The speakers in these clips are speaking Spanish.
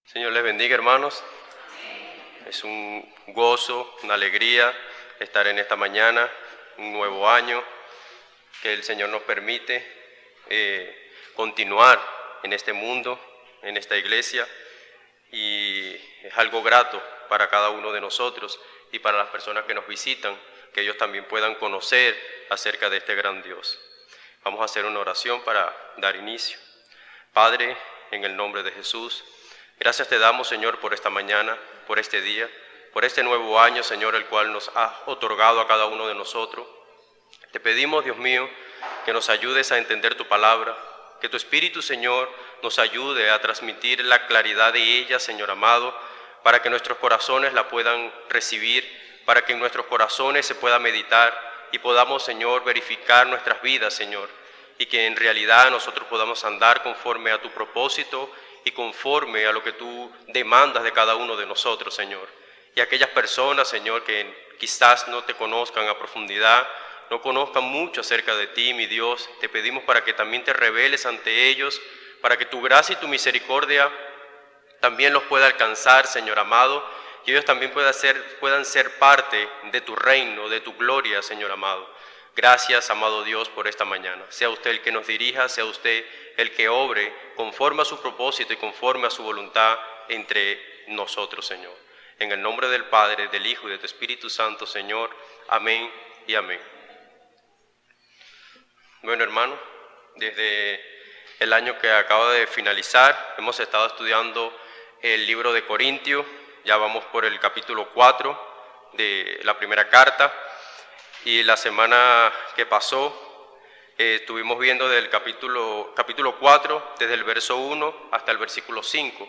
Señor les bendiga, hermanos. Es un gozo, una alegría estar en esta mañana, un nuevo año que el Señor nos permite continuar en este mundo, en esta iglesia, y es algo grato para cada uno de nosotros y para las personas que nos visitan, que ellos también puedan conocer acerca de este gran Dios. Vamos a hacer una oración para dar inicio. Padre, en el nombre de Jesús, gracias te damos, Señor, por esta mañana, por este día, por este nuevo año, Señor, el cual nos has otorgado a cada uno de nosotros. Te pedimos, Dios mío, que nos ayudes a entender tu palabra, que tu Espíritu, Señor, nos ayude a transmitir la claridad de ella, Señor amado, para que nuestros corazones la puedan recibir, para que en nuestros corazones se pueda meditar y podamos, Señor, verificar nuestras vidas, Señor, y que en realidad nosotros podamos andar conforme a tu propósito y conforme a lo que tú demandas de cada uno de nosotros, Señor. Y aquellas personas, Señor, que quizás no te conozcan a profundidad, no conozcan mucho acerca de ti, mi Dios, te pedimos para que también te reveles ante ellos, para que tu gracia y tu misericordia también los pueda alcanzar, Señor amado, y ellos también puedan ser parte de tu reino, de tu gloria, Señor amado. Gracias, amado Dios, por esta mañana. Sea usted el que nos dirija, sea usted el que obre conforme a su propósito y conforme a su voluntad entre nosotros, Señor. En el nombre del Padre, del Hijo y de tu Espíritu Santo, Señor. Amén y amén. Bueno, hermano, desde el año que acaba de finalizar, hemos estado estudiando el libro de Corintios. Ya vamos por el capítulo 4 de la primera carta. Y la semana que pasó estuvimos viendo del capítulo 4, desde el verso 1 hasta el versículo 5.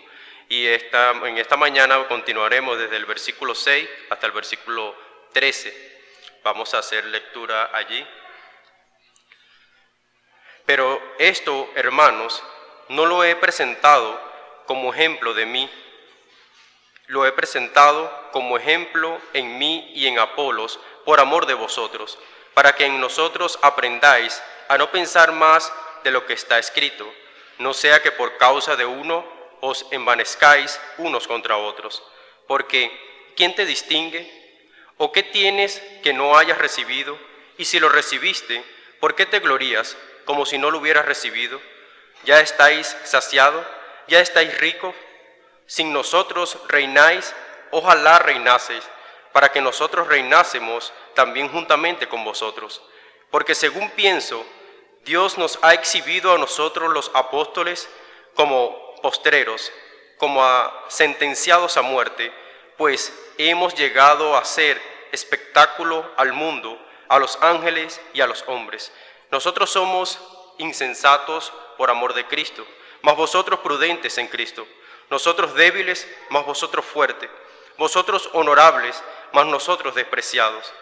Y en esta mañana continuaremos desde el versículo 6 hasta el versículo 13. Vamos a hacer lectura allí. Pero esto, hermanos, no lo he presentado como ejemplo de mí. Lo he presentado como ejemplo en mí y en Apolos, por amor de vosotros, para que en nosotros aprendáis a no pensar más de lo que está escrito, no sea que por causa de uno os envanezcáis unos contra otros. Porque, ¿quién te distingue? ¿O qué tienes que no hayas recibido? Y si lo recibiste, ¿por qué te glorías como si no lo hubieras recibido? ¿Ya estáis saciados? ¿Ya estáis ricos? Sin nosotros reináis, ojalá reinaseis, para que nosotros reinásemos también juntamente con vosotros. Porque según pienso, Dios nos ha exhibido a nosotros los apóstoles como postreros, como a sentenciados a muerte, pues hemos llegado a ser espectáculo al mundo, a los ángeles y a los hombres. Nosotros somos insensatos por amor de Cristo, mas vosotros prudentes en Cristo. Nosotros débiles, mas vosotros fuertes. Vosotros honorables, mas nosotros despreciados.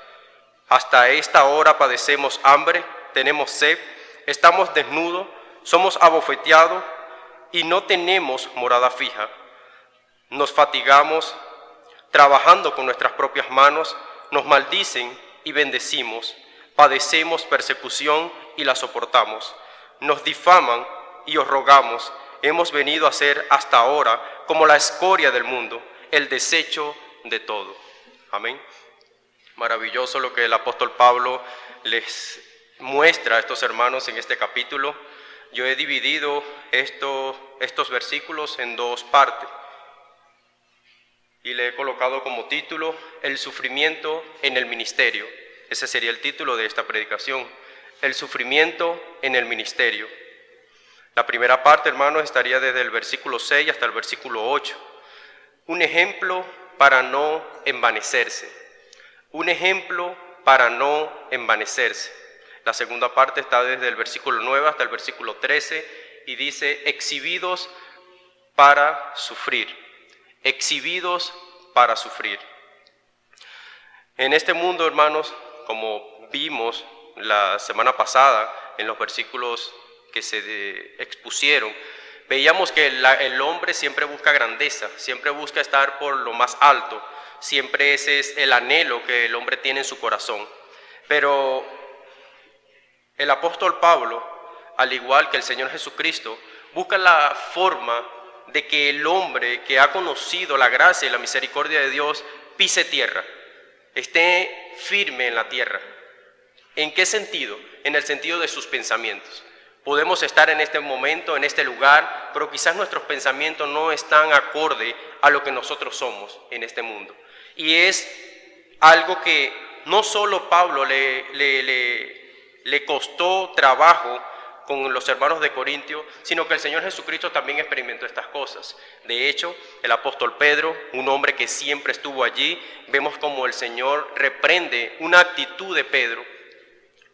Hasta esta hora padecemos hambre, tenemos sed, estamos desnudos, somos abofeteados y no tenemos morada fija. Nos fatigamos trabajando con nuestras propias manos, nos maldicen y bendecimos, padecemos persecución y la soportamos. Nos difaman y os rogamos, hemos venido a ser hasta ahora como la escoria del mundo, el desecho de todo. Amén. Maravilloso lo que el apóstol Pablo les muestra a estos hermanos en este capítulo. Yo he dividido estos versículos en dos partes y le he colocado como título el sufrimiento en el ministerio. Ese sería el título de esta predicación, el sufrimiento en el ministerio. La primera parte, hermanos, estaría desde el versículo 6 hasta el versículo 8. Un ejemplo para no envanecerse. Un ejemplo para no envanecerse. La segunda parte está desde el versículo 9 hasta el versículo 13 y dice, exhibidos para sufrir. Exhibidos para sufrir. En este mundo, hermanos, como vimos la semana pasada en los versículos que se expusieron, veíamos que el hombre siempre busca grandeza, siempre busca estar por lo más alto, siempre ese es el anhelo que el hombre tiene en su corazón. Pero el apóstol Pablo, al igual que el Señor Jesucristo, busca la forma de que el hombre que ha conocido la gracia y la misericordia de Dios pise tierra, esté firme en la tierra. ¿En qué sentido? En el sentido de sus pensamientos. Podemos estar en este momento, en este lugar, pero quizás nuestros pensamientos no están acorde a lo que nosotros somos en este mundo. Y es algo que no solo Pablo le costó trabajo con los hermanos de Corintio, sino que el Señor Jesucristo también experimentó estas cosas. De hecho, el apóstol Pedro, un hombre que siempre estuvo allí, vemos como el Señor reprende una actitud de Pedro.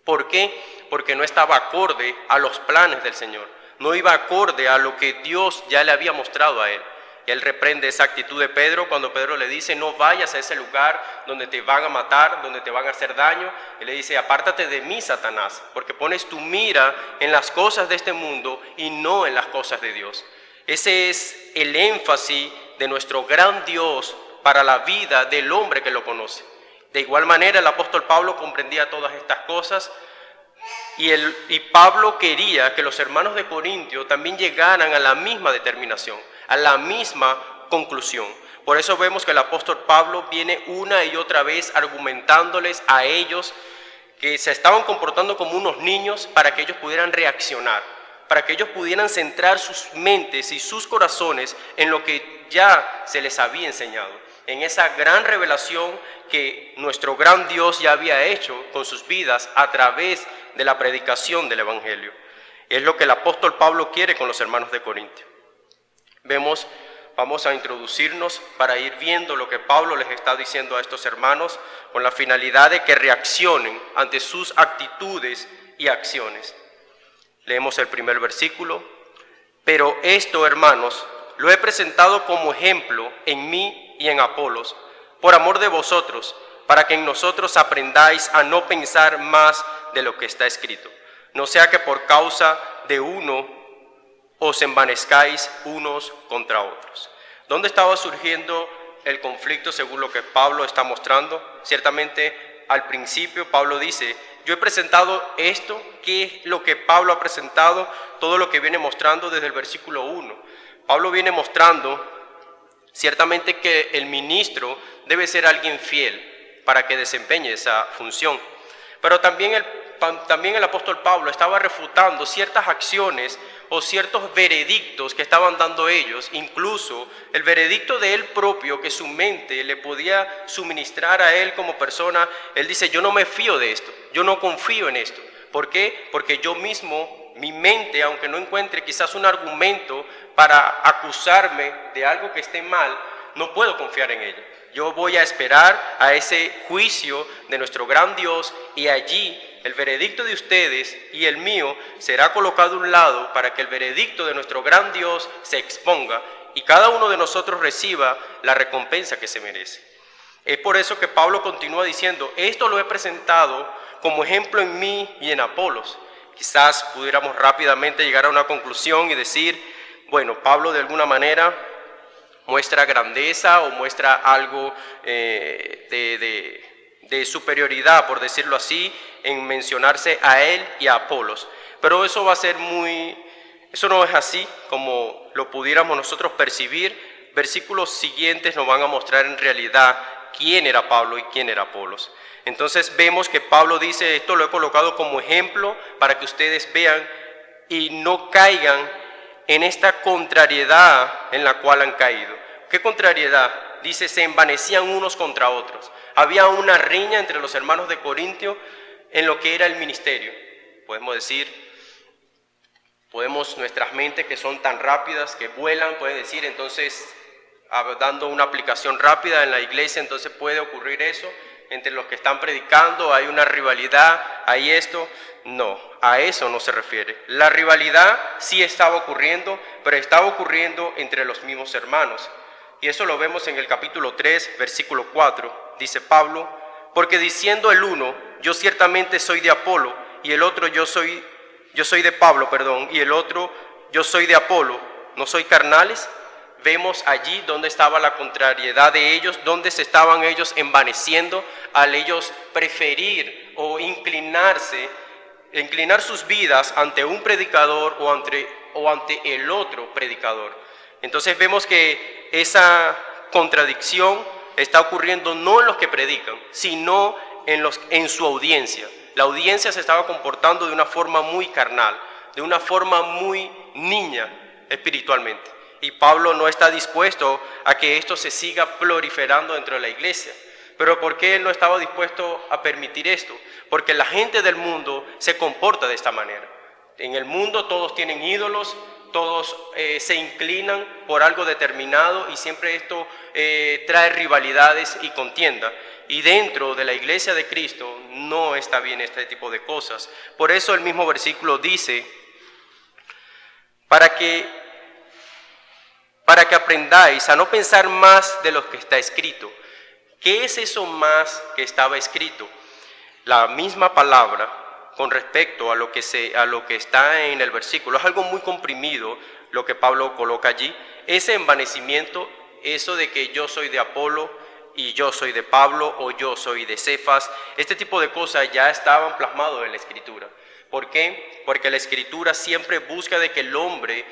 ¿Por qué? Porque no estaba acorde a los planes del Señor, no iba acorde a lo que Dios ya le había mostrado a él. Y él reprende esa actitud de Pedro cuando Pedro le dice: no vayas a ese lugar donde te van a matar, donde te van a hacer daño. Él le dice: apártate de mí, Satanás, porque pones tu mira en las cosas de este mundo y no en las cosas de Dios. Ese es el énfasis de nuestro gran Dios para la vida del hombre que lo conoce. De igual manera, el apóstol Pablo comprendía todas estas cosas y Pablo quería que los hermanos de Corintio también llegaran a la misma determinación, a la misma conclusión. Por eso vemos que el apóstol Pablo viene una y otra vez argumentándoles a ellos que se estaban comportando como unos niños para que ellos pudieran reaccionar, para que ellos pudieran centrar sus mentes y sus corazones en lo que ya se les había enseñado, en esa gran revelación que nuestro gran Dios ya había hecho con sus vidas a través de la predicación del Evangelio. Es lo que el apóstol Pablo quiere con los hermanos de Corintio. Vamos a introducirnos para ir viendo lo que Pablo les está diciendo a estos hermanos con la finalidad de que reaccionen ante sus actitudes y acciones. Leemos el primer versículo. Pero esto, hermanos, lo he presentado como ejemplo en mí y en Apolos, por amor de vosotros, para que en nosotros aprendáis a no pensar más de lo que está escrito, no sea que por causa de uno os envanezcáis unos contra otros. ¿Dónde estaba surgiendo el conflicto según lo que Pablo está mostrando? Ciertamente al principio Pablo dice: yo he presentado esto. ¿Qué es lo que Pablo ha presentado? Todo lo que viene mostrando desde el versículo 1. Pablo viene mostrando ciertamente que el ministro debe ser alguien fiel para que desempeñe esa función. Pero también el apóstol Pablo estaba refutando ciertas acciones o ciertos veredictos que estaban dando ellos, incluso el veredicto de él propio que su mente le podía suministrar a él como persona. Él dice: yo no me fío de esto, yo no confío en esto. ¿Por qué? Porque yo mismo, mi mente, aunque no encuentre quizás un argumento para acusarme de algo que esté mal, no puedo confiar en ella. Yo voy a esperar a ese juicio de nuestro gran Dios, y allí el veredicto de ustedes y el mío será colocado a un lado para que el veredicto de nuestro gran Dios se exponga y cada uno de nosotros reciba la recompensa que se merece. Es por eso que Pablo continúa diciendo: esto lo he presentado como ejemplo en mí y en Apolos. Quizás pudiéramos rápidamente llegar a una conclusión y decir: bueno, Pablo de alguna manera muestra grandeza o muestra algo de superioridad, por decirlo así, en mencionarse a él y a Apolos. Pero eso no es así como lo pudiéramos nosotros percibir. Versículos siguientes nos van a mostrar en realidad quién era Pablo y quién era Apolos. Entonces vemos que Pablo dice: esto lo he colocado como ejemplo para que ustedes vean y no caigan en esta contrariedad en la cual han caído. ¿Qué contrariedad? Dice: se envanecían unos contra otros. Había una riña entre los hermanos de Corintio en lo que era el ministerio. Nuestras mentes que son tan rápidas, que vuelan, pueden decir, entonces, dando una aplicación rápida en la iglesia, entonces puede ocurrir eso. Entre los que están predicando hay una rivalidad, hay esto. No, a eso no se refiere. La rivalidad sí estaba ocurriendo, pero estaba ocurriendo entre los mismos hermanos. Y eso lo vemos en el capítulo 3, versículo 4. Dice Pablo: porque diciendo el uno: yo ciertamente soy de Apolo, y el otro yo soy de Pablo, y el otro: yo soy de Apolo, ¿no soy carnales? Vemos allí donde estaba la contrariedad de ellos, donde se estaban ellos envaneciendo al ellos preferir o inclinar sus vidas ante un predicador o ante el otro predicador. Entonces vemos que esa contradicción está ocurriendo no en los que predican, sino en su audiencia. La audiencia se estaba comportando de una forma muy carnal, de una forma muy niña espiritualmente. Y Pablo no está dispuesto a que esto se siga proliferando dentro de la iglesia. Pero ¿por qué él no estaba dispuesto a permitir esto? Porque la gente del mundo se comporta de esta manera. En el mundo todos tienen ídolos, todos se inclinan por algo determinado y siempre esto trae rivalidades y contienda. Y dentro de la iglesia de Cristo no está bien este tipo de cosas. Por eso el mismo versículo dice, para que aprendáis a no pensar más de lo que está escrito. ¿Qué es eso más que estaba escrito? La misma palabra con respecto a lo que está en el versículo. Es algo muy comprimido lo que Pablo coloca allí. Ese envanecimiento, eso de que yo soy de Apolo y yo soy de Pablo o yo soy de Cefas, este tipo de cosas ya estaban plasmados en la Escritura. ¿Por qué? Porque la Escritura siempre busca de que el hombre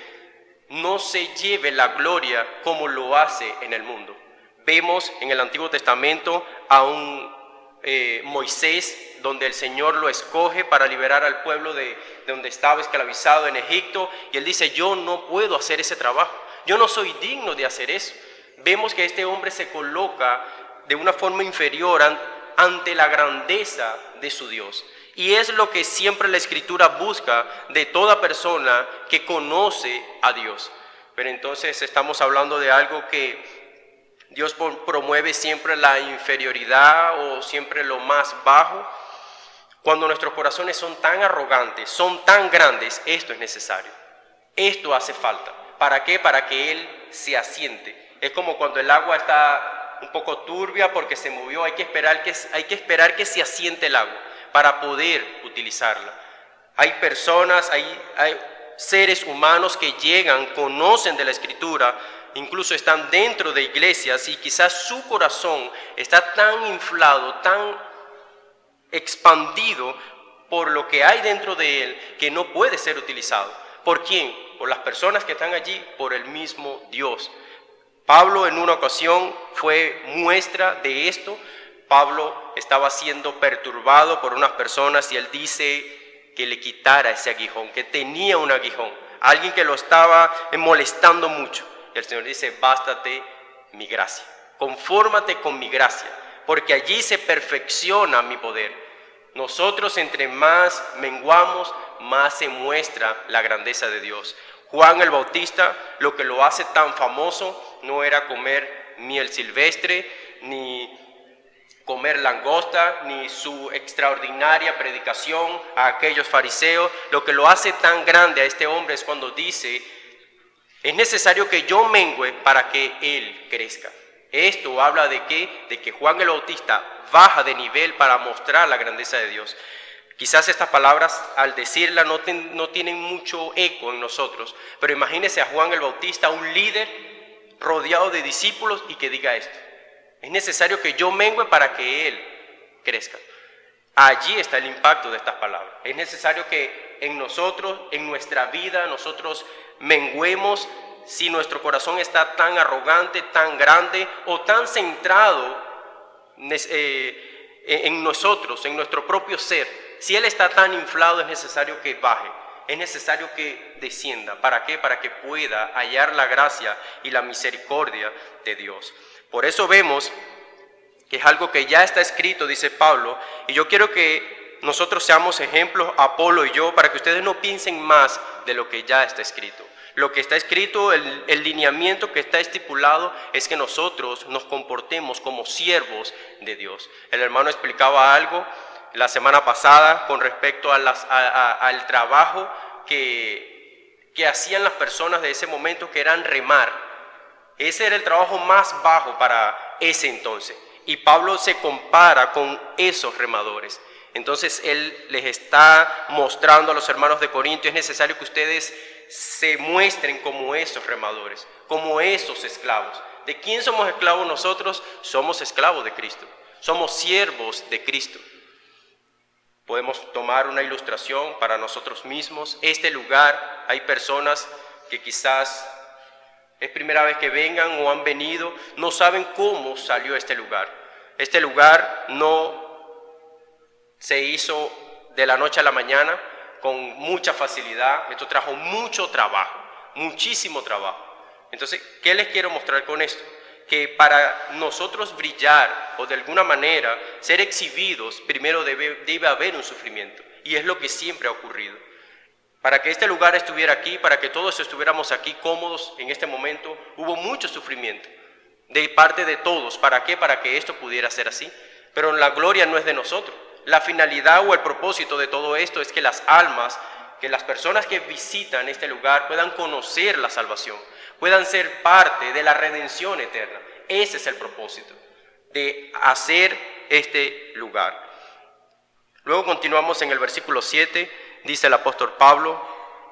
no se lleve la gloria como lo hace en el mundo. Vemos en el Antiguo Testamento a un Moisés, donde el Señor lo escoge para liberar al pueblo de donde estaba esclavizado en Egipto, y él dice, yo no puedo hacer ese trabajo, yo no soy digno de hacer eso. Vemos que este hombre se coloca de una forma inferior ante la grandeza de su Dios. Y es lo que siempre la Escritura busca de toda persona que conoce a Dios. Pero entonces estamos hablando de algo que Dios promueve siempre la inferioridad o siempre lo más bajo. Cuando nuestros corazones son tan arrogantes, son tan grandes, esto es necesario. Esto hace falta. ¿Para qué? Para que Él se asiente. Es como cuando el agua está un poco turbia porque se movió, hay que esperar que se asiente el agua para poder utilizarla. Hay personas, hay seres humanos que llegan, conocen de la Escritura, incluso están dentro de iglesias y quizás su corazón está tan inflado, tan expandido por lo que hay dentro de él que no puede ser utilizado. ¿Por quién? Por las personas que están allí, por el mismo Dios. Pablo en una ocasión fue muestra de esto. Pablo estaba siendo perturbado por unas personas y él dice que le quitara ese aguijón, que tenía un aguijón, alguien que lo estaba molestando mucho. Y el Señor dice, bástate mi gracia, confórmate con mi gracia, porque allí se perfecciona mi poder. Nosotros entre más menguamos, más se muestra la grandeza de Dios. Juan el Bautista, lo que lo hace tan famoso no era comer miel silvestre, ni comer langosta, ni su extraordinaria predicación a aquellos fariseos. Lo que lo hace tan grande a este hombre es cuando dice, es necesario que yo mengüe para que él crezca. Esto habla de ¿qué? De que Juan el Bautista baja de nivel para mostrar la grandeza de Dios. Quizás estas palabras al decirlas no tienen mucho eco en nosotros, pero imagínese a Juan el Bautista, un líder rodeado de discípulos y que diga esto. Es necesario que yo mengüe para que él crezca. Allí está el impacto de estas palabras. Es necesario que en nosotros, en nuestra vida, nosotros menguemos si nuestro corazón está tan arrogante, tan grande o tan centrado en nosotros, en nuestro propio ser. Si Él está tan inflado, es necesario que baje, es necesario que descienda. ¿Para qué? Para que pueda hallar la gracia y la misericordia de Dios. Por eso vemos que es algo que ya está escrito, dice Pablo, y yo quiero que nosotros seamos ejemplos, Apolo y yo, para que ustedes no piensen más de lo que ya está escrito. Lo que está escrito, el lineamiento que está estipulado es que nosotros nos comportemos como siervos de Dios. El hermano explicaba algo la semana pasada con respecto al trabajo que hacían las personas de ese momento, que eran remar. Ese era el trabajo más bajo para ese entonces. Y Pablo se compara con esos remadores. Entonces él les está mostrando a los hermanos de Corinto, es necesario que ustedes se muestren como esos remadores, como esos esclavos. ¿De quién somos esclavos nosotros? Somos esclavos de Cristo, somos siervos de Cristo. Podemos tomar una ilustración para nosotros mismos. Este lugar, hay personas que quizás es primera vez que vengan o han venido, no saben cómo salió este lugar. Este lugar no se hizo de la noche a la mañana con mucha facilidad. Esto trajo mucho trabajo, muchísimo trabajo. Entonces, ¿qué les quiero mostrar con esto? Que para nosotros brillar o de alguna manera ser exhibidos, primero debe haber un sufrimiento. Y es lo que siempre ha ocurrido. Para que este lugar estuviera aquí, para que todos estuviéramos aquí cómodos en este momento, hubo mucho sufrimiento de parte de todos. ¿Para qué? Para que esto pudiera ser así. Pero la gloria no es de nosotros. La finalidad o el propósito de todo esto es que las almas, que las personas que visitan este lugar puedan conocer la salvación, puedan ser parte de la redención eterna. Ese es el propósito de hacer este lugar. Luego continuamos en el versículo 7, dice el apóstol Pablo,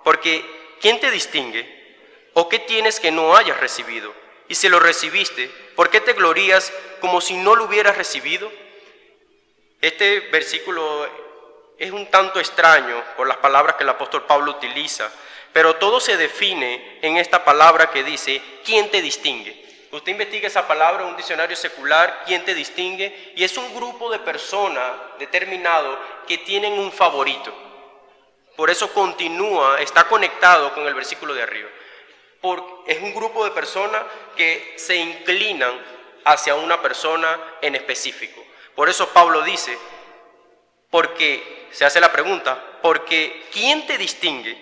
porque ¿quién te distingue? ¿O qué tienes que no hayas recibido? Y si lo recibiste, ¿por qué te glorías como si no lo hubieras recibido? Este versículo es un tanto extraño por las palabras que el apóstol Pablo utiliza, pero todo se define en esta palabra que dice, ¿quién te distingue? Usted investiga esa palabra en un diccionario secular, ¿quién te distingue? Y es un grupo de personas determinado que tienen un favorito. Por eso continúa, está conectado con el versículo de arriba. Es un grupo de personas que se inclinan hacia una persona en específico. Por eso Pablo dice, porque se hace la pregunta, porque ¿quién te distingue?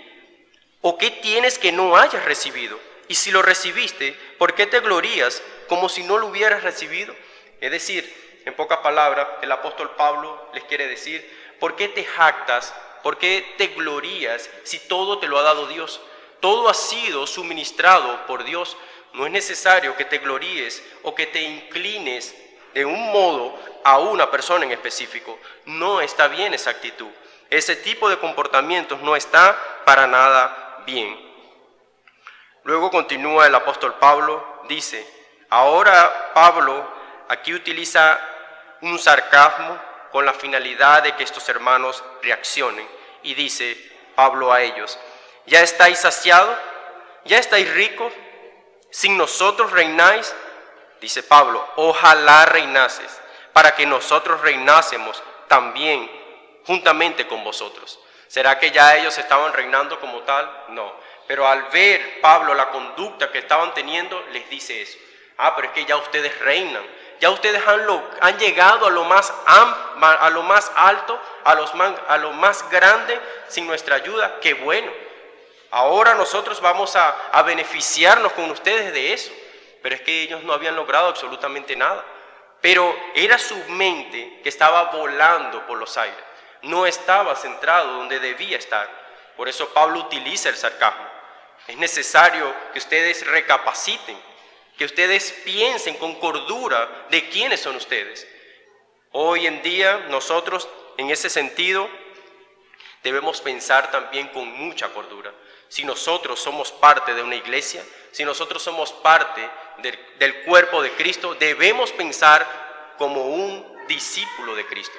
¿O qué tienes que no hayas recibido? Y si lo recibiste, ¿por qué te glorías como si no lo hubieras recibido? Es decir, en pocas palabras, el apóstol Pablo les quiere decir, ¿por qué te jactas? ¿Por qué te glorías si todo te lo ha dado Dios? Todo ha sido suministrado por Dios. No es necesario que te gloríes o que te inclines de un modo a una persona en específico. No está bien esa actitud. Ese tipo de comportamientos no está para nada bien. Luego continúa el apóstol Pablo, dice, ahora Pablo aquí utiliza un sarcasmo con la finalidad de que estos hermanos reaccionen. Y dice Pablo a ellos, ¿ya estáis saciados? ¿Ya estáis ricos? ¿Sin nosotros reináis? Dice Pablo, ojalá reinases, para que nosotros reinásemos también juntamente con vosotros. ¿Será que ya ellos estaban reinando como tal? No. Pero al ver Pablo la conducta que estaban teniendo, les dice eso. Pero es que ya ustedes reinan, ya ustedes han llegado a lo más alto, a lo más grande sin nuestra ayuda. ¡Qué bueno! Ahora nosotros vamos a beneficiarnos con ustedes de eso. Pero es que ellos no habían logrado absolutamente nada. Pero era su mente que estaba volando por los aires. No estaba centrado donde debía estar. Por eso Pablo utiliza el sarcasmo. Es necesario que ustedes recapaciten, que ustedes piensen con cordura de quiénes son ustedes. Hoy en día nosotros, en ese sentido, debemos pensar también con mucha cordura. Si nosotros somos parte de una iglesia, si nosotros somos parte del cuerpo de Cristo, debemos pensar como un discípulo de Cristo.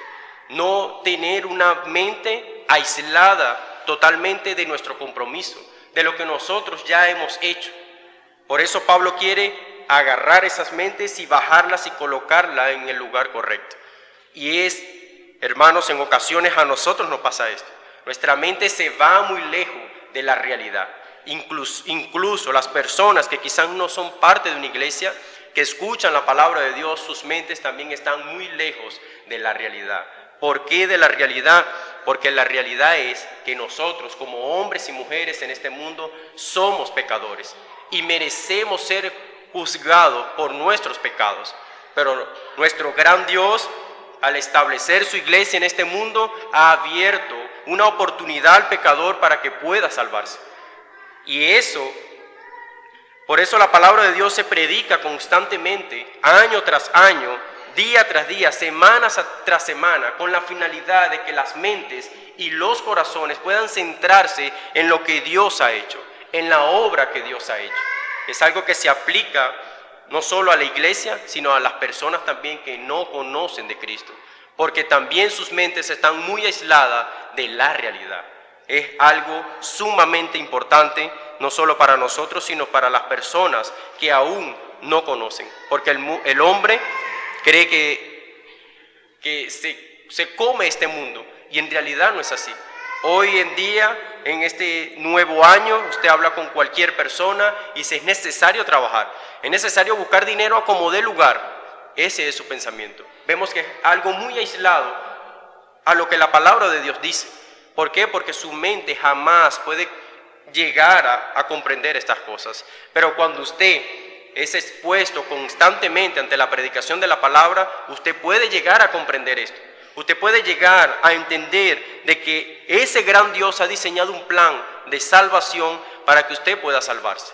No tener una mente aislada totalmente de nuestro compromiso, de lo que nosotros ya hemos hecho. Por eso Pablo quiere agarrar esas mentes y bajarlas y colocarlas en el lugar correcto. Y hermanos, en ocasiones a nosotros nos pasa esto. Nuestra mente se va muy lejos de la realidad. Incluso las personas que quizás no son parte de una iglesia, que escuchan la palabra de Dios, sus mentes también están muy lejos de la realidad. ¿Por qué de la realidad? Porque la realidad es que nosotros como hombres y mujeres en este mundo somos pecadores y merecemos ser juzgados por nuestros pecados. Pero nuestro gran Dios, al establecer su iglesia en este mundo, ha abierto una oportunidad al pecador para que pueda salvarse. Y por eso la palabra de Dios se predica constantemente, año tras año, día tras día, semana tras semana, con la finalidad de que las mentes y los corazones puedan centrarse en lo que Dios ha hecho, en la obra que Dios ha hecho. Es algo que se aplica no solo a la iglesia, sino a las personas también que no conocen de Cristo, porque también sus mentes están muy aisladas de la realidad. Es algo sumamente importante no solo para nosotros, sino para las personas que aún no conocen. Porque el hombre cree que se come este mundo, y en realidad no es así. Hoy en día, en este nuevo año, usted habla con cualquier persona y dice: es necesario trabajar, es necesario buscar dinero a como dé lugar. Ese es su pensamiento. Vemos que es algo muy aislado a lo que la palabra de Dios dice. ¿Por qué? Porque su mente jamás puede llegar a comprender estas cosas. Pero cuando usted es expuesto constantemente ante la predicación de la palabra, usted puede llegar a comprender esto. Usted puede llegar a entender de que ese gran Dios ha diseñado un plan de salvación para que usted pueda salvarse.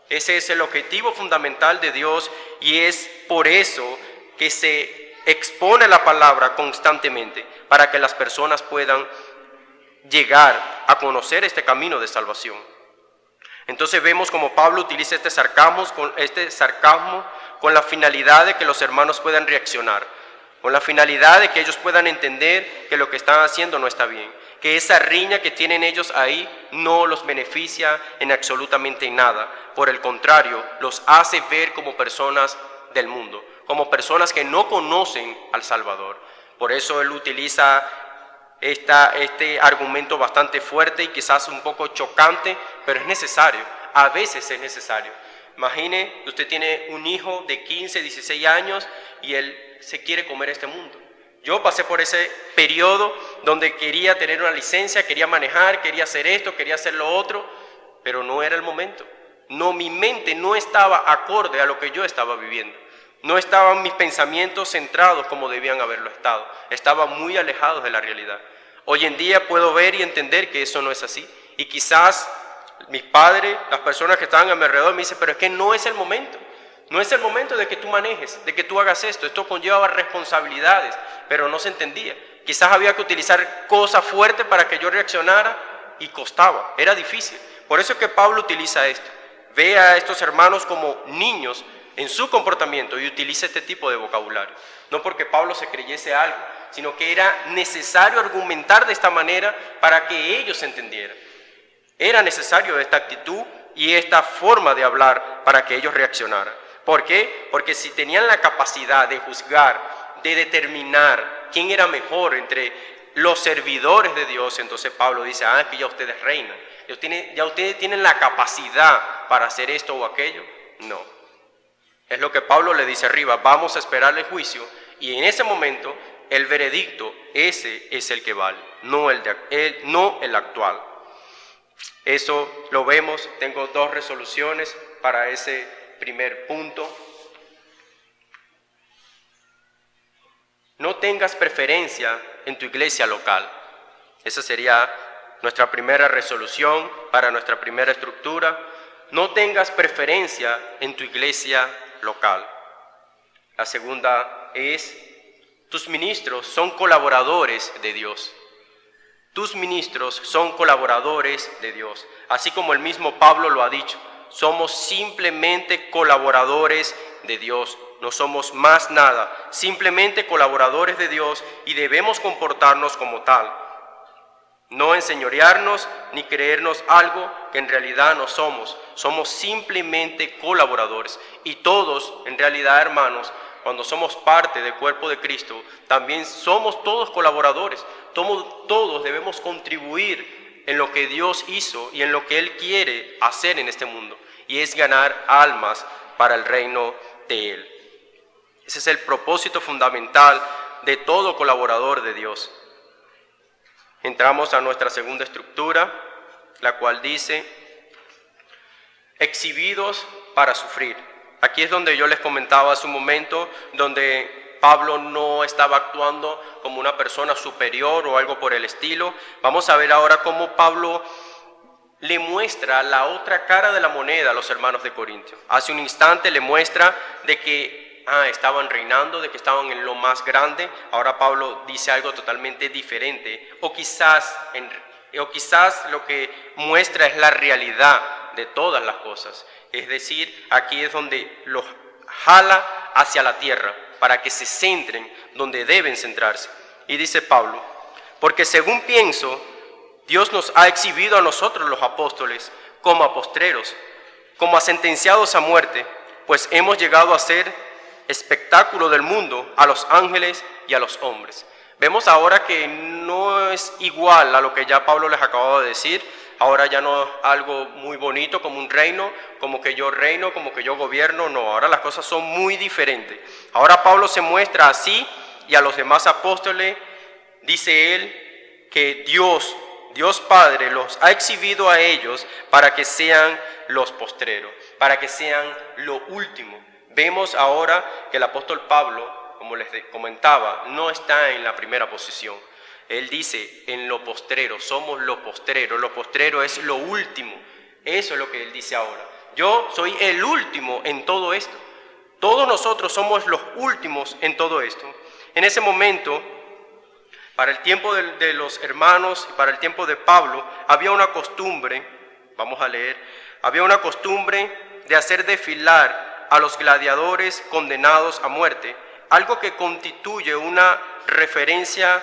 Ese es el objetivo fundamental de Dios, y es por eso que se expone la palabra constantemente, para que las personas puedan llegar a conocer este camino de salvación. Entonces vemos como Pablo utiliza este sarcasmo con la finalidad de que los hermanos puedan reaccionar, con la finalidad de que ellos puedan entender que lo que están haciendo no está bien, que esa riña que tienen ellos ahí no los beneficia en absolutamente nada. Por el contrario, los hace ver como personas del mundo, como personas que no conocen al Salvador. Por eso él utiliza este argumento bastante fuerte y quizás un poco chocante, pero es necesario, a veces es necesario. Imagine, usted tiene un hijo de 15, 16 años y él se quiere comer este mundo. Yo pasé por ese periodo donde quería tener una licencia, quería manejar, quería hacer esto, quería hacer lo otro, pero no era el momento. No, mi mente no estaba acorde a lo que yo estaba viviendo. No estaban mis pensamientos centrados como debían haberlo estado. Estaban muy alejados de la realidad. Hoy en día puedo ver y entender que eso no es así. Y quizás mis padres, las personas que estaban a mi alrededor, me dicen: pero es que no es el momento. No es el momento de que tú manejes, de que tú hagas esto. Esto conlleva responsabilidades, pero no se entendía. Quizás había que utilizar cosas fuertes para que yo reaccionara y costaba, era difícil. Por eso es que Pablo utiliza esto. Ve a estos hermanos como niños en su comportamiento y utiliza este tipo de vocabulario. No porque Pablo se creyese algo, sino que era necesario argumentar de esta manera para que ellos entendieran. Era necesario esta actitud y esta forma de hablar para que ellos reaccionaran. ¿Por qué? Porque si tenían la capacidad de juzgar, de determinar quién era mejor entre los servidores de Dios, entonces Pablo dice: que ya ustedes reinan, ya ustedes tienen la capacidad para hacer esto o aquello. No. Es lo que Pablo le dice arriba: vamos a esperar el juicio, y en ese momento el veredicto, ese es el que vale, no el actual. Eso lo vemos. Tengo 2 resoluciones para ese primer punto. No tengas preferencia en tu iglesia local. Esa sería nuestra primera resolución para nuestra primera estructura. No tengas preferencia en tu iglesia local. La segunda es: tus ministros son colaboradores de Dios. Tus ministros son colaboradores de Dios. Así como el mismo Pablo lo ha dicho, somos simplemente colaboradores de Dios. No somos más nada, simplemente colaboradores de Dios, y debemos comportarnos como tal. No enseñorearnos ni creernos algo que en realidad no somos. Somos simplemente colaboradores. Y todos, en realidad, hermanos, cuando somos parte del cuerpo de Cristo, también somos todos colaboradores. Todos debemos contribuir en lo que Dios hizo y en lo que Él quiere hacer en este mundo, y es ganar almas para el reino de Él. Ese es el propósito fundamental de todo colaborador de Dios. Entramos a nuestra segunda estructura, la cual dice: exhibidos para sufrir. Aquí es donde yo les comentaba hace un momento, donde Pablo no estaba actuando como una persona superior o algo por el estilo. Vamos a ver ahora cómo Pablo le muestra la otra cara de la moneda a los hermanos de Corintio. Hace un instante le muestra de que estaban reinando, de que estaban en lo más grande. Ahora Pablo dice algo totalmente diferente, o quizás lo que muestra es la realidad de todas las cosas. Es decir, aquí es donde los jala hacia la tierra para que se centren donde deben centrarse. Y dice Pablo: porque según pienso, Dios nos ha exhibido a nosotros los apóstoles como a postreros, como a sentenciados a muerte, pues hemos llegado a ser espectáculo del mundo a los ángeles y a los hombres. Vemos ahora que no es igual a lo que ya Pablo les acababa de decir. Ahora ya no es algo muy bonito como un reino, como que yo reino, como que yo gobierno. No, ahora las cosas son muy diferentes. Ahora Pablo se muestra así y a los demás apóstoles dice él que Dios Padre los ha exhibido a ellos para que sean los postreros, para que sean lo último. Vemos ahora que el apóstol Pablo, como les comentaba, no está en la primera posición. Él dice, en lo postrero, somos lo postrero es lo último. Eso es lo que él dice ahora. Yo soy el último en todo esto. Todos nosotros somos los últimos en todo esto. En ese momento, para el tiempo de los hermanos y para el tiempo de Pablo, había una costumbre, vamos a leer, había una costumbre de hacer desfilar a los gladiadores condenados a muerte, algo que constituye una referencia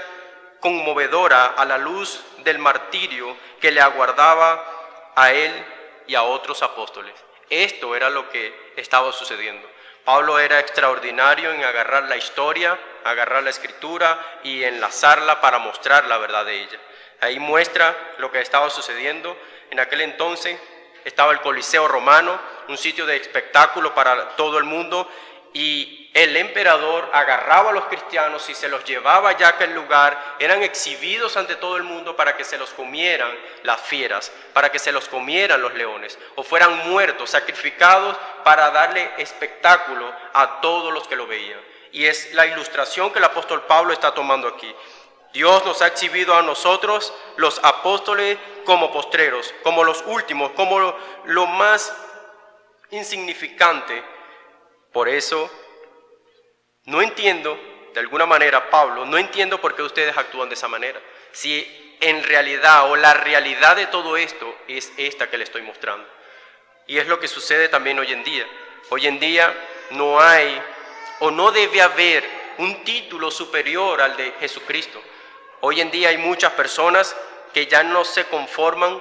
conmovedora a la luz del martirio que le aguardaba a él y a otros apóstoles. Esto era lo que estaba sucediendo. Pablo era extraordinario en agarrar la historia, agarrar la escritura y enlazarla para mostrar la verdad de ella. Ahí muestra lo que estaba sucediendo. En aquel entonces estaba el Coliseo Romano, un sitio de espectáculo para todo el mundo, y el emperador agarraba a los cristianos y se los llevaba ya a aquel lugar. Eran exhibidos ante todo el mundo para que se los comieran las fieras, para que se los comieran los leones, o fueran muertos, sacrificados para darle espectáculo a todos los que lo veían. Y es la ilustración que el apóstol Pablo está tomando aquí. Dios nos ha exhibido a nosotros, los apóstoles, como postreros, como los últimos, como lo más insignificante. Por eso, no entiendo, de alguna manera, Pablo, no entiendo por qué ustedes actúan de esa manera. Si en realidad, o la realidad de todo esto es esta que le estoy mostrando. Y es lo que sucede también hoy en día. Hoy en día no hay, o no debe haber, un título superior al de Jesucristo. Hoy en día hay muchas personas que ya no se conforman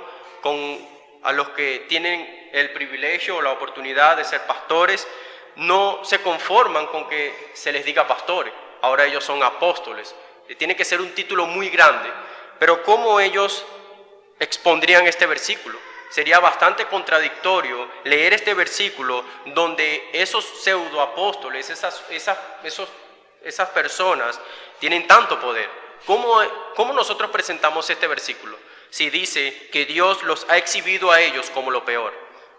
a los que tienen el privilegio o la oportunidad de ser pastores. No se conforman con que se les diga pastores, ahora ellos son apóstoles. Tiene que ser un título muy grande, pero ¿cómo ellos expondrían este versículo? Sería bastante contradictorio leer este versículo donde esos pseudoapóstoles, esas personas tienen tanto poder. ¿Cómo nosotros presentamos este versículo? Si dice que Dios los ha exhibido a ellos como lo peor,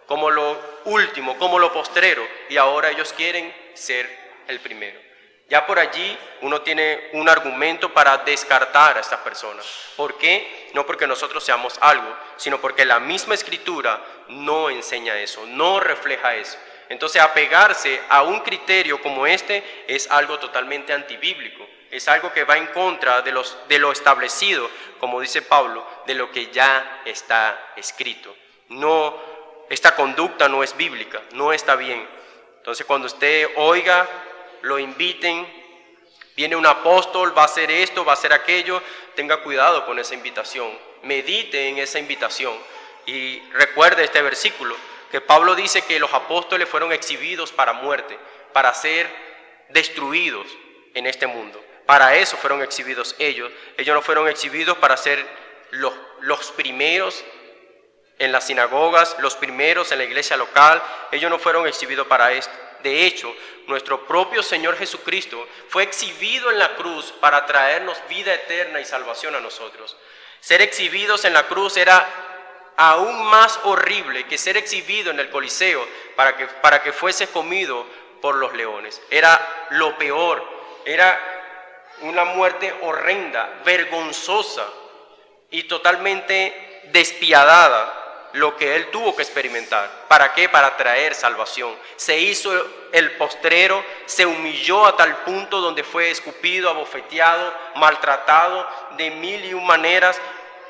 como lo último, como lo postrero, y ahora ellos quieren ser el primero. Ya por allí uno tiene un argumento para descartar a estas personas. ¿Por qué? No porque nosotros seamos algo, sino porque la misma Escritura no enseña eso, no refleja eso. Entonces, apegarse a un criterio como este es algo totalmente antibíblico, es algo que va en contra de lo establecido, como dice Pablo, de lo que ya está escrito. Esta conducta no es bíblica, no está bien. Entonces, cuando usted oiga, lo inviten, viene un apóstol, va a hacer esto, va a hacer aquello, tenga cuidado con esa invitación, medite en esa invitación y recuerde este versículo, que Pablo dice que los apóstoles fueron exhibidos para muerte, para ser destruidos en este mundo. Para eso fueron exhibidos ellos. Ellos no fueron exhibidos para ser los primeros en las sinagogas, los primeros en la iglesia local. Ellos no fueron exhibidos para esto. De hecho, nuestro propio Señor Jesucristo fue exhibido en la cruz para traernos vida eterna y salvación a nosotros. Ser exhibidos en la cruz era aún más horrible que ser exhibido en el Coliseo para que fuese comido por los leones. Era lo peor, era una muerte horrenda, vergonzosa y totalmente despiadada lo que él tuvo que experimentar. ¿Para qué? Para traer salvación. Se hizo el postrero, se humilló a tal punto donde fue escupido, abofeteado, maltratado de mil y un maneras.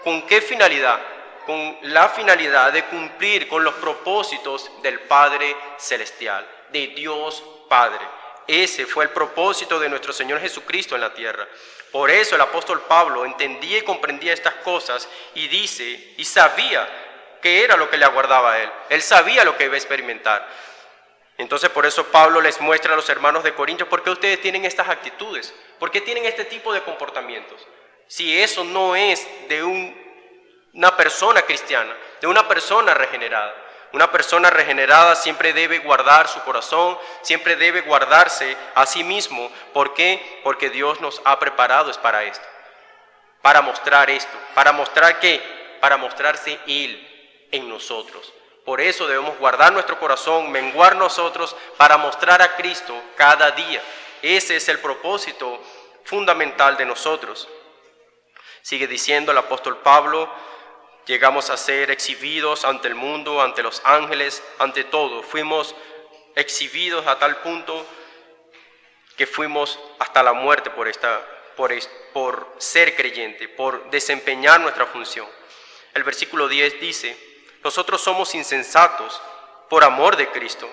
¿Con qué finalidad? Con la finalidad de cumplir con los propósitos del Padre Celestial, de Dios Padre. Ese fue el propósito de nuestro Señor Jesucristo en la tierra. Por eso el apóstol Pablo entendía y comprendía estas cosas y dice y sabía qué era lo que le aguardaba a él. Él sabía lo que iba a experimentar. Entonces por eso Pablo les muestra a los hermanos de Corintios, ¿por qué ustedes tienen estas actitudes? ¿Por qué tienen este tipo de comportamientos? Si eso no es de una persona cristiana, de una persona regenerada. Una persona regenerada siempre debe guardar su corazón, siempre debe guardarse a sí mismo. ¿Por qué? Porque Dios nos ha preparado es para esto. Para mostrar esto. ¿Para mostrar qué? Para mostrarse Él en nosotros. Por eso debemos guardar nuestro corazón, menguar nosotros para mostrar a Cristo cada día. Ese es el propósito fundamental de nosotros. Sigue diciendo el apóstol Pablo, llegamos a ser exhibidos ante el mundo, ante los ángeles, ante todo. Fuimos exhibidos a tal punto que fuimos hasta la muerte por ser creyente, por desempeñar nuestra función. El versículo 10 dice, nosotros somos insensatos por amor de Cristo,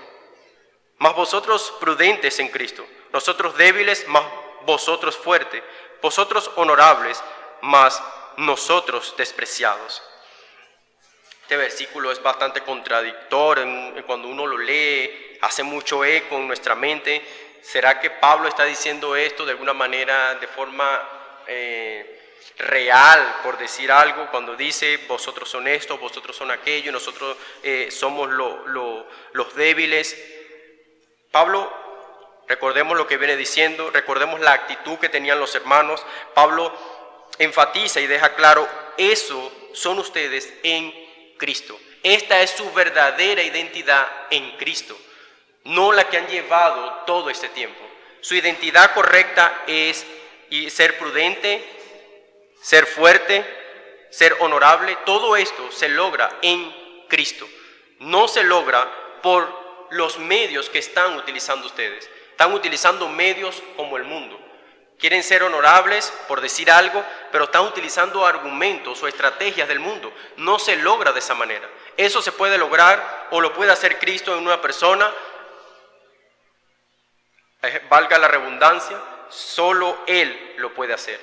mas vosotros prudentes en Cristo, nosotros débiles, mas vosotros fuertes, vosotros honorables, mas nosotros despreciados. Este versículo es bastante contradictorio cuando uno lo lee, hace mucho eco en nuestra mente. ¿Será que Pablo está diciendo esto de alguna manera, de forma real, por decir algo, cuando dice vosotros son esto, vosotros son aquello, nosotros somos los débiles? Pablo, recordemos lo que viene diciendo, recordemos la actitud que tenían los hermanos. Pablo enfatiza y deja claro, eso son ustedes en Cristo. Esta es su verdadera identidad en Cristo, no la que han llevado todo este tiempo. Su identidad correcta es ser prudente, ser fuerte, ser honorable. Todo esto se logra en Cristo. No se logra por los medios que están utilizando ustedes. Están utilizando medios como el mundo. Quieren ser honorables por decir algo, pero están utilizando argumentos o estrategias del mundo. No se logra de esa manera. Eso se puede lograr o lo puede hacer Cristo en una persona. Valga la redundancia, solo Él lo puede hacer.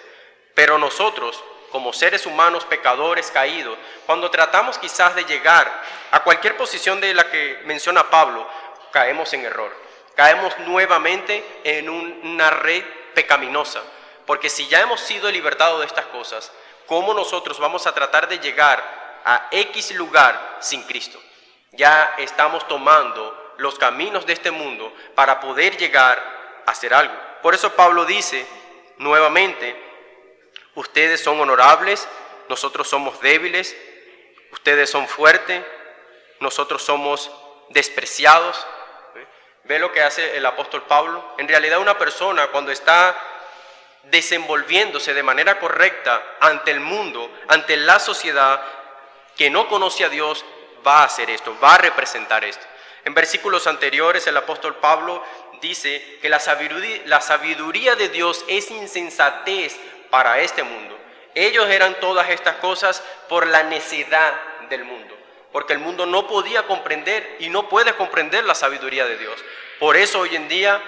Pero nosotros, como seres humanos pecadores caídos, cuando tratamos quizás de llegar a cualquier posición de la que menciona Pablo, caemos en error. Caemos nuevamente en una red pecaminosa, porque si ya hemos sido libertados de estas cosas, ¿cómo nosotros vamos a tratar de llegar a X lugar sin Cristo? Ya estamos tomando los caminos de este mundo para poder llegar a hacer algo. Por eso Pablo dice nuevamente, ustedes son honorables, nosotros somos débiles, ustedes son fuertes, nosotros somos despreciados. Ve lo que hace el apóstol Pablo. En realidad una persona cuando está desenvolviéndose de manera correcta ante el mundo, ante la sociedad que no conoce a Dios, va a hacer esto, va a representar esto. En versículos anteriores el apóstol Pablo dice que la sabiduría de Dios es insensatez para este mundo. Ellos eran todas estas cosas por la necedad del mundo, porque el mundo no podía comprender y no puede comprender la sabiduría de Dios. Por eso hoy en día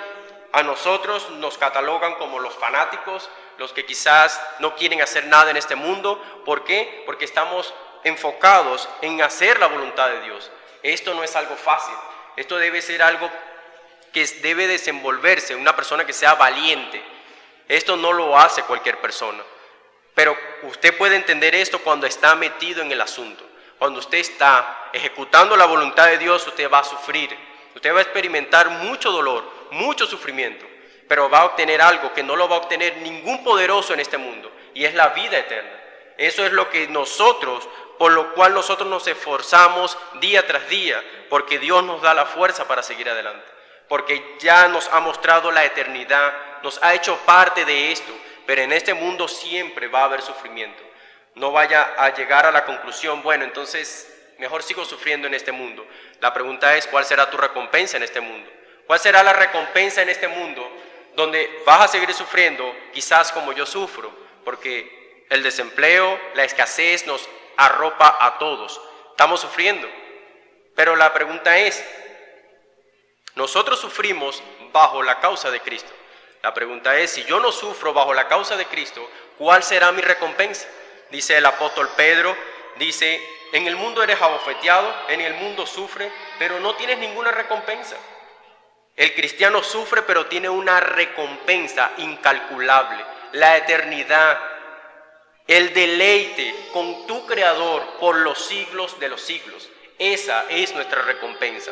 a nosotros nos catalogan como los fanáticos, los que quizás no quieren hacer nada en este mundo. ¿Por qué? Porque estamos enfocados en hacer la voluntad de Dios. Esto no es algo fácil, esto debe ser algo que debe desenvolverse, una persona que sea valiente. Esto no lo hace cualquier persona, pero usted puede entender esto cuando está metido en el asunto. Cuando usted está ejecutando la voluntad de Dios, usted va a sufrir, usted va a experimentar mucho dolor, mucho sufrimiento, pero va a obtener algo que no lo va a obtener ningún poderoso en este mundo, y es la vida eterna. Eso es lo que nosotros, por lo cual nosotros nos esforzamos día tras día, porque Dios nos da la fuerza para seguir adelante, porque ya nos ha mostrado la eternidad, nos ha hecho parte de esto, pero en este mundo siempre va a haber sufrimiento. No vaya a llegar a la conclusión, bueno, entonces mejor sigo sufriendo en este mundo. La pregunta es, ¿cuál será tu recompensa en este mundo? ¿Cuál será la recompensa en este mundo donde vas a seguir sufriendo, quizás como yo sufro? Porque el desempleo, la escasez nos arropa a todos. Estamos sufriendo. Pero la pregunta es, nosotros sufrimos bajo la causa de Cristo. La pregunta es, si yo no sufro bajo la causa de Cristo, ¿cuál será mi recompensa? Dice el apóstol Pedro dice, en el mundo eres abofeteado, en el mundo sufre, pero no tienes ninguna recompensa. El cristiano sufre, pero tiene una recompensa incalculable, la eternidad, el deleite con tu Creador por los siglos de los siglos. Esa es nuestra recompensa.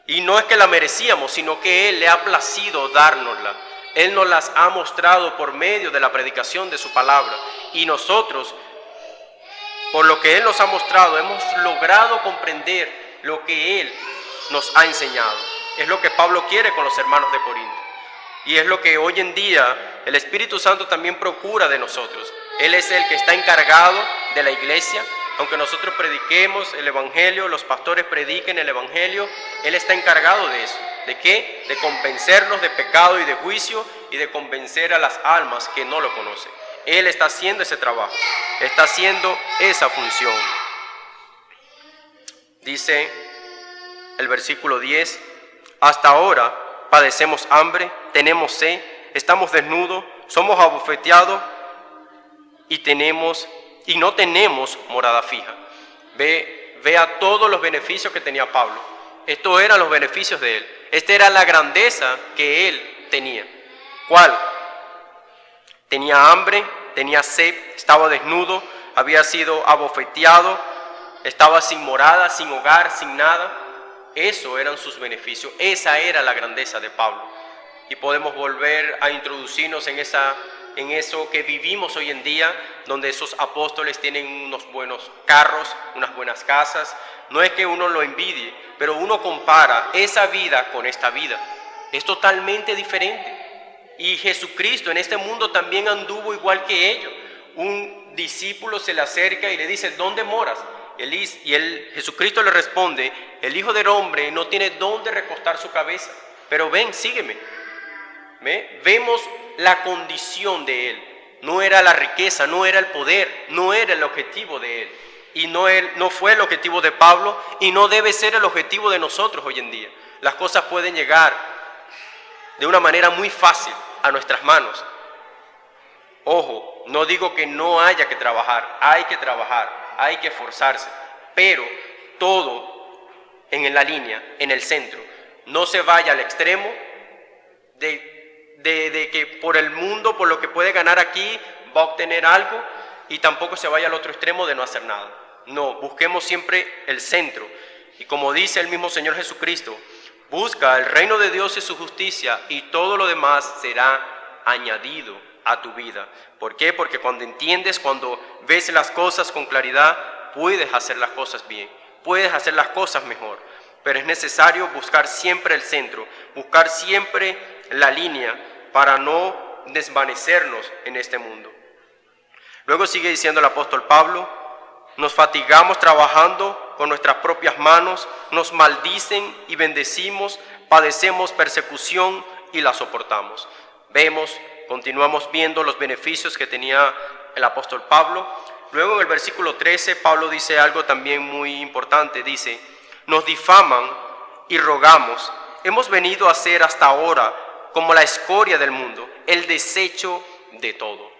Y no es que la merecíamos, sino que Él le ha placido dárnosla. Él nos las ha mostrado por medio de la predicación de su palabra. Y nosotros, por lo que Él nos ha mostrado, hemos logrado comprender lo que Él nos ha enseñado. Es lo que Pablo quiere con los hermanos de Corinto. Y es lo que hoy en día el Espíritu Santo también procura de nosotros. Él es el que está encargado de la iglesia. Aunque nosotros prediquemos el Evangelio, los pastores prediquen el Evangelio, Él está encargado de eso. ¿De qué? De convencernos de pecado y de juicio y de convencer a las almas que no lo conocen. Él está haciendo ese trabajo, está haciendo esa función. Dice el versículo 10, hasta ahora padecemos hambre, tenemos sed, estamos desnudos, somos abofeteados y no tenemos morada fija. Vea todos los beneficios que tenía Pablo. Estos eran los beneficios de él. Esta era la grandeza que él tenía. ¿Cuál? Tenía hambre, tenía sed, estaba desnudo, había sido abofeteado, estaba sin morada, sin hogar, sin nada. Eso eran sus beneficios. Esa era la grandeza de Pablo. Y podemos volver a introducirnos en eso que vivimos hoy en día, donde esos apóstoles tienen unos buenos carros, unas buenas casas. No es que uno lo envidie, pero uno compara esa vida con esta vida. Es totalmente diferente. Y Jesucristo en este mundo también anduvo igual que ellos. Un discípulo se le acerca y le dice, ¿dónde moras? Jesucristo le responde, el Hijo del Hombre no tiene dónde recostar su cabeza, pero ven, sígueme. Vemos la condición de él. No era la riqueza, no era el poder, no era el objetivo de él. Y no fue el objetivo de Pablo y no debe ser el objetivo de nosotros hoy en día. Las cosas pueden llegar de una manera muy fácil a nuestras manos. Ojo, no digo que no haya que trabajar, hay que esforzarse, pero todo en la línea, en el centro. No se vaya al extremo de que por el mundo, por lo que puede ganar aquí, va a obtener algo, y tampoco se vaya al otro extremo de no hacer nada. No, busquemos siempre el centro. Y como dice el mismo Señor Jesucristo, busca el reino de Dios y su justicia, y todo lo demás será añadido a tu vida. ¿Por qué? Porque cuando entiendes, cuando ves las cosas con claridad, puedes hacer las cosas bien, puedes hacer las cosas mejor. Pero es necesario buscar siempre el centro, buscar siempre la línea para no desvanecernos en este mundo. Luego sigue diciendo el apóstol Pablo, nos fatigamos trabajando con nuestras propias manos, nos maldicen y bendecimos, padecemos persecución y la soportamos. Continuamos viendo los beneficios que tenía el apóstol Pablo. Luego en el versículo 13, Pablo dice algo también muy importante, dice, nos difaman y rogamos, hemos venido a ser hasta ahora como la escoria del mundo, el desecho de todo.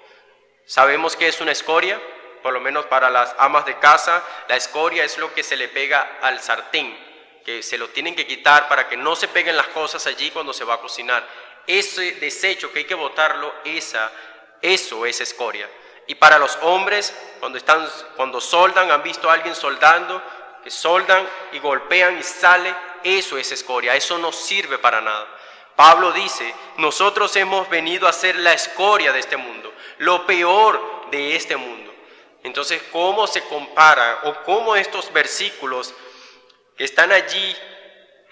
¿Sabemos qué es una escoria? Por lo menos para las amas de casa, la escoria es lo que se le pega al sartén, que se lo tienen que quitar para que no se peguen las cosas allí cuando se va a cocinar. Ese desecho que hay que botarlo, eso es escoria. Y para los hombres, cuando soldan, han visto a alguien soldando, que soldan y golpean y sale, eso es escoria, eso no sirve para nada. Pablo dice, nosotros hemos venido a ser la escoria de este mundo, lo peor de este mundo. Entonces, ¿cómo se compara o cómo estos versículos que están allí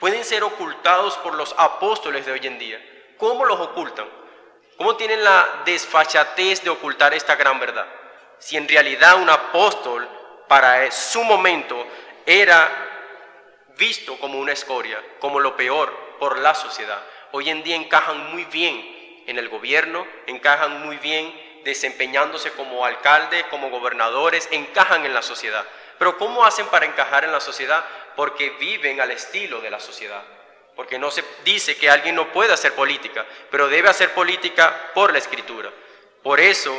pueden ser ocultados por los apóstoles de hoy en día? ¿Cómo los ocultan? ¿Cómo tienen la desfachatez de ocultar esta gran verdad? Si en realidad un apóstol para su momento era visto como una escoria, como lo peor por la sociedad. Hoy en día encajan muy bien en el gobierno, encajan muy bien desempeñándose como alcaldes, como gobernadores, encajan en la sociedad. Pero ¿cómo hacen para encajar en la sociedad? Porque viven al estilo de la sociedad. Porque no se dice que alguien no puede hacer política, pero debe hacer política por la Escritura. Por eso,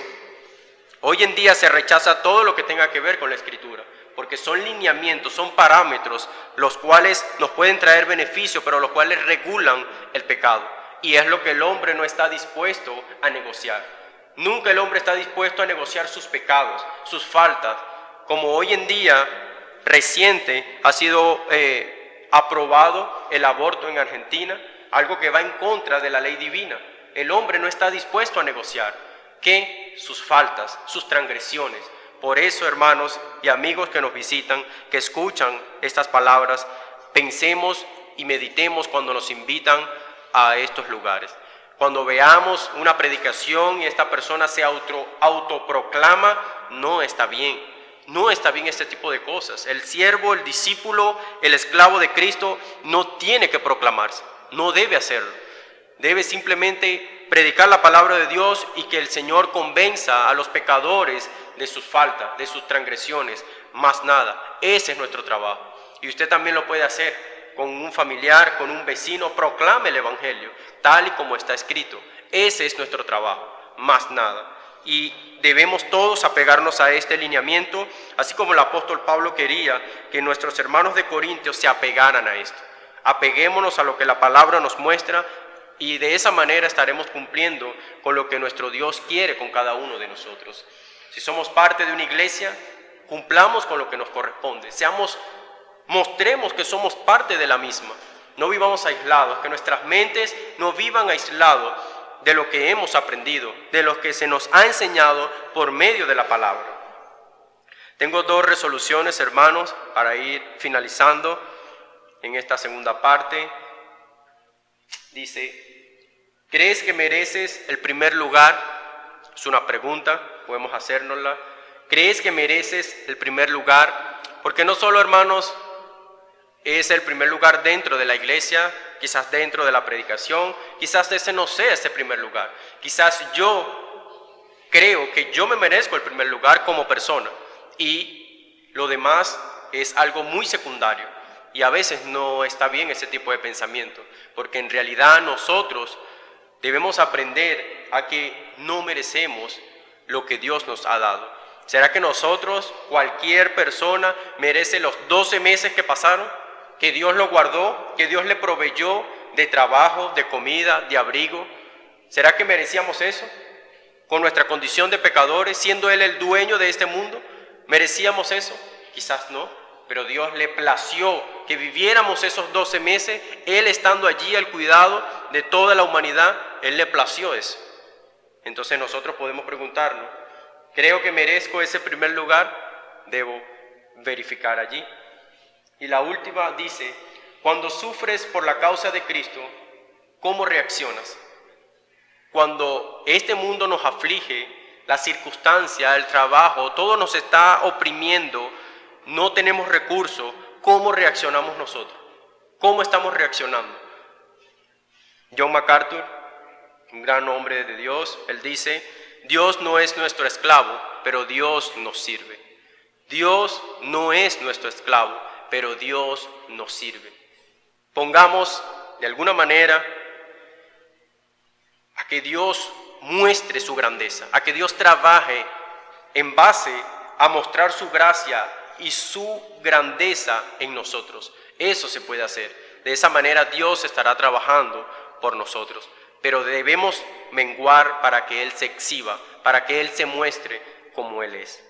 Hoy en día se rechaza todo lo que tenga que ver con la Escritura, porque son lineamientos, son parámetros, los cuales nos pueden traer beneficio, pero los cuales regulan el pecado. Y es lo que el hombre no está dispuesto a negociar. Nunca el hombre está dispuesto a negociar sus pecados, sus faltas. Como hoy en día, reciente, ha sido aprobado el aborto en Argentina, algo que va en contra de la ley divina. El hombre no está dispuesto a negociar que sus faltas, sus transgresiones. Por eso, hermanos y amigos que nos visitan, que escuchan estas palabras, pensemos y meditemos cuando nos invitan a estos lugares. Cuando veamos una predicación y esta persona se autoproclama, no está bien. No está bien este tipo de cosas. El siervo, el discípulo, el esclavo de Cristo no tiene que proclamarse, no debe hacerlo. Debe simplemente predicar la palabra de Dios y que el Señor convenza a los pecadores de sus faltas, de sus transgresiones, más nada. Ese es nuestro trabajo. Y usted también lo puede hacer con un familiar, con un vecino. Proclame el Evangelio, tal y como está escrito. Ese es nuestro trabajo, más nada. Y debemos todos apegarnos a este lineamiento, así como el apóstol Pablo quería que nuestros hermanos de Corintios se apegaran a esto. Apeguémonos a lo que la palabra nos muestra y de esa manera estaremos cumpliendo con lo que nuestro Dios quiere con cada uno de nosotros. Si somos parte de una iglesia, cumplamos con lo que nos corresponde. Mostremos que somos parte de la misma. No vivamos aislados, que nuestras mentes no vivan aislados de lo que hemos aprendido, de lo que se nos ha enseñado por medio de la palabra. Tengo 2 resoluciones, hermanos, para ir finalizando en esta segunda parte. Dice, ¿crees que mereces el primer lugar? Es una pregunta, podemos hacérnosla. ¿Crees que mereces el primer lugar? Porque no solo, hermanos, es el primer lugar dentro de la iglesia, quizás dentro de la predicación, quizás ese no sea ese primer lugar. Quizás yo creo que yo me merezco el primer lugar como persona y lo demás es algo muy secundario. Y a veces no está bien ese tipo de pensamiento, porque en realidad nosotros debemos aprender a que no merecemos lo que Dios nos ha dado. ¿Será que nosotros, cualquier persona, merece los 12 meses que pasaron? Que Dios lo guardó, que Dios le proveyó de trabajo, de comida, de abrigo. ¿Será que merecíamos eso? Con nuestra condición de pecadores, siendo Él el dueño de este mundo, ¿merecíamos eso? Quizás no, pero Dios le plació que viviéramos esos 12 meses, Él estando allí al cuidado de toda la humanidad, Él le plació eso. Entonces nosotros podemos preguntarnos, ¿creo que merezco ese primer lugar? Debo verificar allí. Y la última dice, cuando sufres por la causa de Cristo, ¿cómo reaccionas? Cuando este mundo nos aflige, la circunstancia, el trabajo, todo nos está oprimiendo, no tenemos recursos, ¿cómo reaccionamos nosotros? ¿Cómo estamos reaccionando? John MacArthur, un gran hombre de Dios, él dice, Dios no es nuestro esclavo, pero Dios nos sirve. Dios no es nuestro esclavo, pero Dios nos sirve. Pongamos de alguna manera a que Dios muestre su grandeza, a que Dios trabaje en base a mostrar su gracia y su grandeza en nosotros. Eso se puede hacer. De esa manera Dios estará trabajando por nosotros, pero debemos menguar para que Él se exhiba, para que Él se muestre como Él es.